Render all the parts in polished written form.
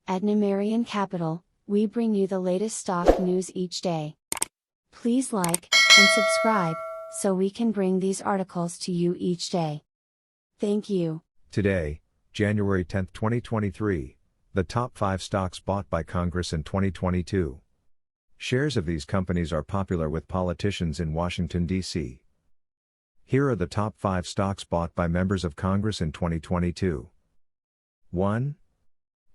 At Numerian Capital, we bring you the latest stock news each day. Please like and subscribe so we can bring these articles to you each day. Thank you. Today, January 10, 2023, the top 5 stocks bought by Congress in 2022. Shares of these companies are popular with politicians in Washington, D.C. Here are the top 5 stocks bought by members of Congress in 2022. 1.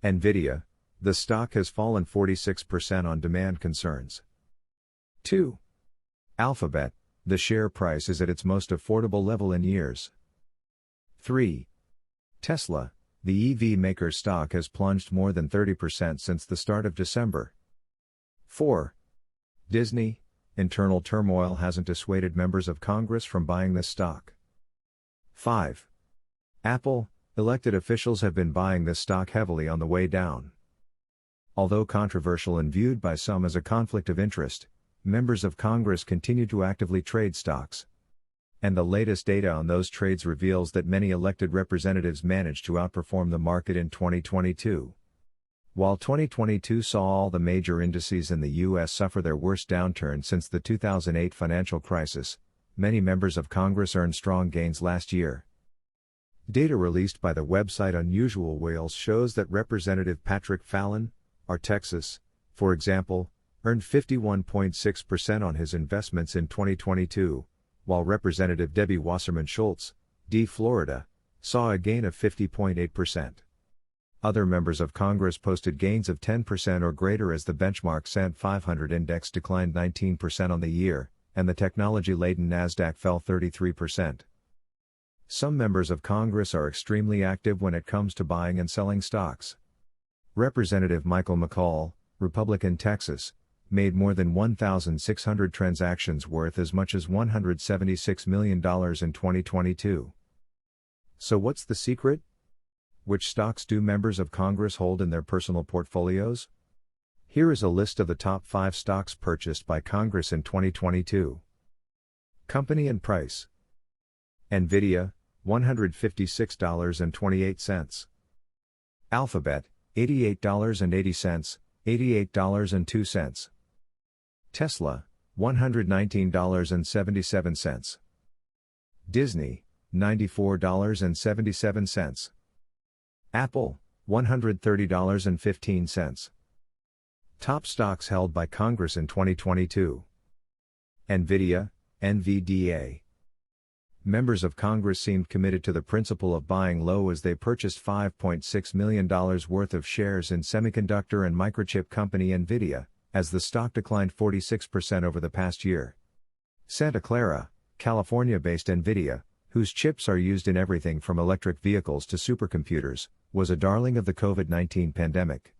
Nvidia. The stock has fallen 46% on demand concerns. 2. Alphabet. The share price is at its most affordable level in years. 3. Tesla. The EV maker's stock has plunged more than 30% since the start of December. 4. Disney. Internal turmoil hasn't dissuaded members of Congress from buying this stock. 5. Apple. Elected officials have been buying this stock heavily on the way down. Although controversial and viewed by some as a conflict of interest, members of Congress continue to actively trade stocks. And the latest data on those trades reveals that many elected representatives managed to outperform the market in 2022. While 2022 saw all the major indices in the U.S. suffer their worst downturn since the 2008 financial crisis, many members of Congress earned strong gains last year. Data released by the website Unusual Whales shows that Representative Patrick Fallon, R. Texas, for example, earned 51.6% on his investments in 2022, while Representative Debbie Wasserman Schultz, D. Florida, saw a gain of 50.8%. Other members of Congress posted gains of 10% or greater as the benchmark S&P 500 index declined 19% on the year, and the technology-laden Nasdaq fell 33%. Some members of Congress are extremely active when it comes to buying and selling stocks. Representative Michael McCaul, Republican, Texas, made more than 1,600 transactions worth as much as $176 million in 2022. So what's the secret? Which stocks do members of Congress hold in their personal portfolios? Here is a list of the top 5 stocks purchased by Congress in 2022. Company and price. Nvidia, $156.28. Alphabet, $88.80, $88.02. Tesla, $119.77. Disney, $94.77. Apple, $130.15. Top stocks held by Congress in 2022. Nvidia, NVDA. Members of Congress seemed committed to the principle of buying low as they purchased $5.6 million worth of shares in semiconductor and microchip company Nvidia, as the stock declined 46% over the past year. Santa Clara, California-based Nvidia, whose chips are used in everything from electric vehicles to supercomputers, was a darling of the COVID-19 pandemic.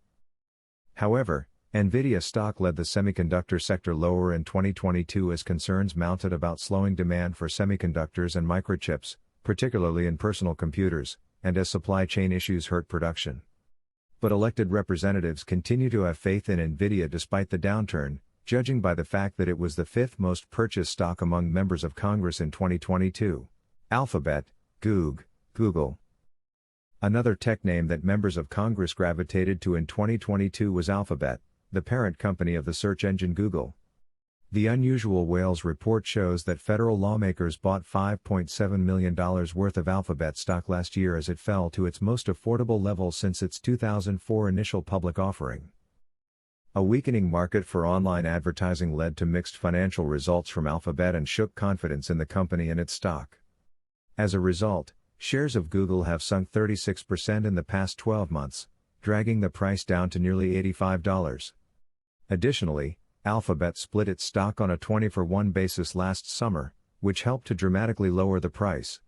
However, Nvidia stock led the semiconductor sector lower in 2022 as concerns mounted about slowing demand for semiconductors and microchips, particularly in personal computers, and as supply chain issues hurt production. But elected representatives continue to have faith in Nvidia despite the downturn, judging by the fact that it was the 5th most purchased stock among members of Congress in 2022. Alphabet, Google. Another tech name that members of Congress gravitated to in 2022 was Alphabet, the parent company of the search engine Google. The Unusual Whales report shows that federal lawmakers bought $5.7 million worth of Alphabet stock last year as it fell to its most affordable level since its 2004 initial public offering. A weakening market for online advertising led to mixed financial results from Alphabet and shook confidence in the company and its stock. As a result, shares of Google have sunk 36% in the past 12 months, dragging the price down to nearly $85. Additionally, Alphabet split its stock on a 20-for-1 basis last summer, which helped to dramatically lower the price.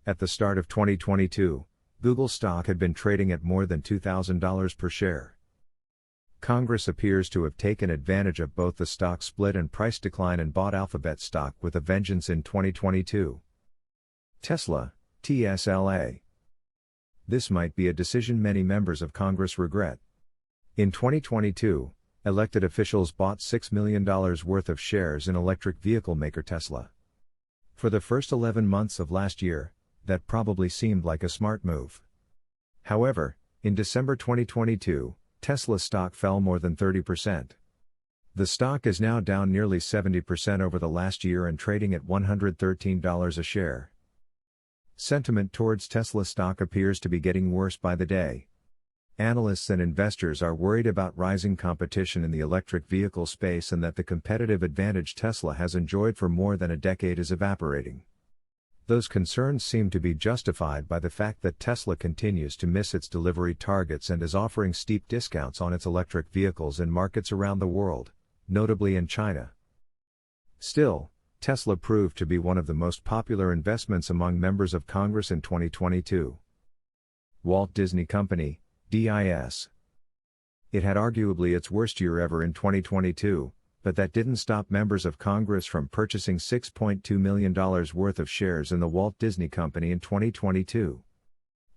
At the start of 2022, Google stock had been trading at more than $2,000 per share. Congress appears to have taken advantage of both the stock split and price decline and bought Alphabet stock with a vengeance in 2022. Tesla, TSLA. This might be a decision many members of Congress regret. In 2022, elected officials bought $6 million worth of shares in electric vehicle maker Tesla. For the first 11 months of last year, that probably seemed like a smart move. However, in December 2022, Tesla stock fell more than 30%. The stock is now down nearly 70% over the last year and trading at $113 a share. Sentiment towards Tesla stock appears to be getting worse by the day. Analysts and investors are worried about rising competition in the electric vehicle space and that the competitive advantage Tesla has enjoyed for more than a decade is evaporating. Those concerns seem to be justified by the fact that Tesla continues to miss its delivery targets and is offering steep discounts on its electric vehicles in markets around the world, notably in China. Still, Tesla proved to be one of the most popular investments among members of Congress in 2022. Walt Disney Company, DIS. It had arguably its worst year ever in 2022, but that didn't stop members of Congress from purchasing $6.2 million worth of shares in the Walt Disney Company in 2022.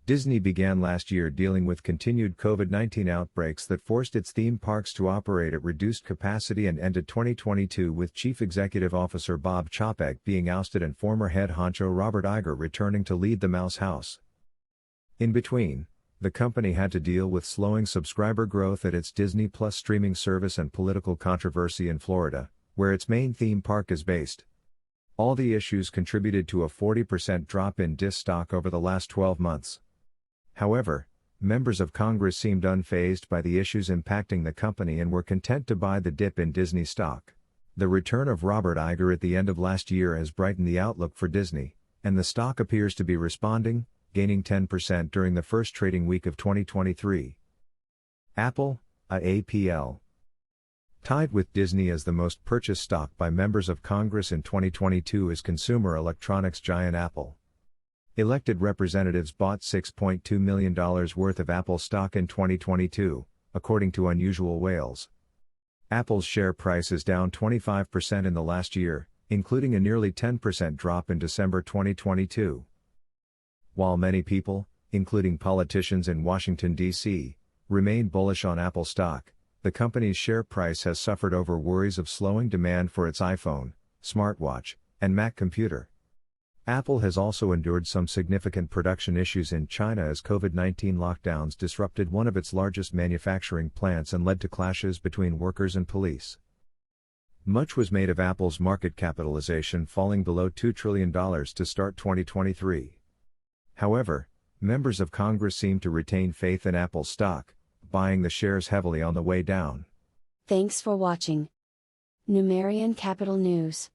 Disney began last year dealing with continued COVID-19 outbreaks that forced its theme parks to operate at reduced capacity and ended 2022 with Chief Executive Officer Bob Chapek being ousted and former head honcho Robert Iger returning to lead the Mouse House. In between, the company had to deal with slowing subscriber growth at its Disney Plus streaming service and political controversy in Florida, where its main theme park is based. All the issues contributed to a 40% drop in DIS stock over the last 12 months. However, members of Congress seemed unfazed by the issues impacting the company and were content to buy the dip in Disney stock. The return of Robert Iger at the end of last year has brightened the outlook for Disney, and the stock appears to be responding, gaining 10% during the first trading week of 2023. Apple, AAPL. Tied with Disney as the most purchased stock by members of Congress in 2022 is consumer electronics giant Apple. Elected representatives bought $6.2 million worth of Apple stock in 2022, according to Unusual Whales. Apple's share price is down 25% in the last year, including a nearly 10% drop in December 2022. While many people, including politicians in Washington, D.C., remain bullish on Apple stock, the company's share price has suffered over worries of slowing demand for its iPhone, smartwatch, and Mac computer. Apple has also endured some significant production issues in China as COVID-19 lockdowns disrupted one of its largest manufacturing plants and led to clashes between workers and police. Much was made of Apple's market capitalization falling below $2 trillion to start 2023. However, members of Congress seem to retain faith in Apple stock, buying the shares heavily on the way down. Thanks for watching Numerian Capital News.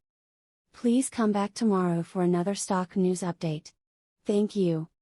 Please come back tomorrow for another stock news update. Thank you.